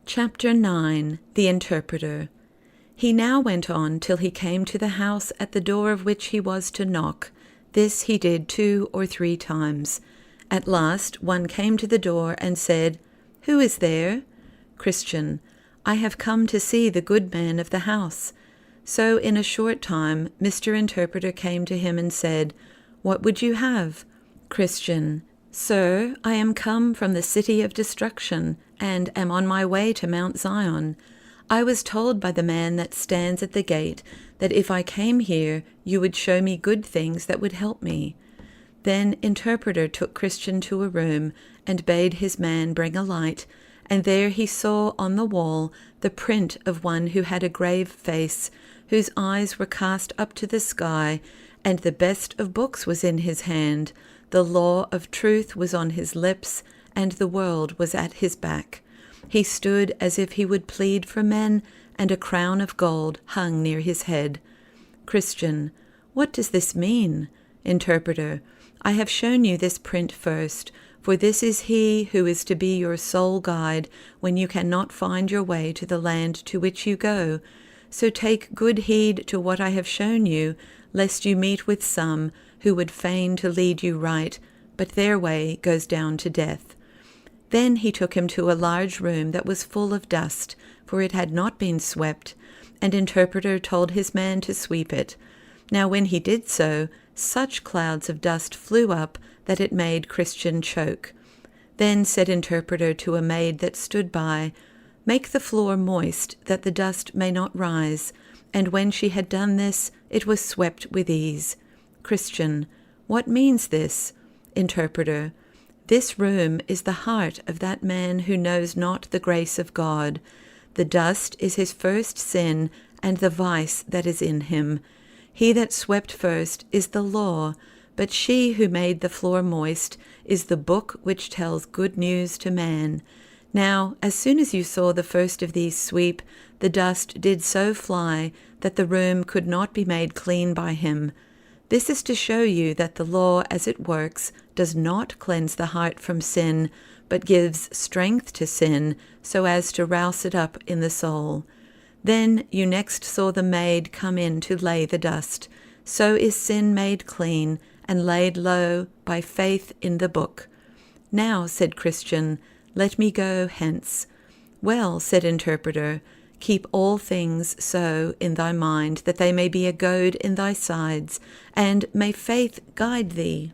Chapter 9. The Interpreter. He now went on till he came to the house at the door of which he was to knock. This he did 2 or 3 times. At last one came to the door and said, "Who is there?" Christian. "I have come to see the good man of the house." So in a short time Mr. Interpreter came to him and said, "What would you have?" Christian. "Sir, I am come from the city of destruction, and am on my way to Mount Zion. I was told by the man that stands at the gate that if I came here, you would show me good things that would help me." Then Interpreter took Christian to a room, and bade his man bring a light, and there he saw on the wall the print of one who had a grave face, whose eyes were cast up to the sky, and the best of books was in his hand, the law of truth was on his lips, and the world was at his back. He stood as if he would plead for men, and a crown of gold hung near his head. Christian. What does this mean? Interpreter. I have shown you this print first, for this is he who is to be your sole guide when you cannot find your way to the land to which you go. So take good heed to what I have shown you, lest you meet with some who would fain to lead you right, but their way goes down to death. Then he took him to a large room that was full of dust, for it had not been swept, and Interpreter told his man to sweep it. Now when he did so, such clouds of dust flew up that it made Christian choke. Then said Interpreter to a maid that stood by, "Make the floor moist, that the dust may not rise." And when she had done this, it was swept with ease. Christian. What means this? Interpreter. This room is the heart of that man who knows not the grace of God. The dust is his first sin, and the vice that is in him. He that swept first is the law, but she who made the floor moist is the book which tells good news to man. Now, as soon as you saw the first of these sweep, the dust did so fly that the room could not be made clean by him. This is to show you that the law as it works does not cleanse the heart from sin, but gives strength to sin so as to rouse it up in the soul. Then you next saw the maid come in to lay the dust. So is sin made clean and laid low by faith in the book. Now, said Christian, let me go hence. Well, said Interpreter, keep all things so in thy mind that they may be a goad in thy sides, and may faith guide thee.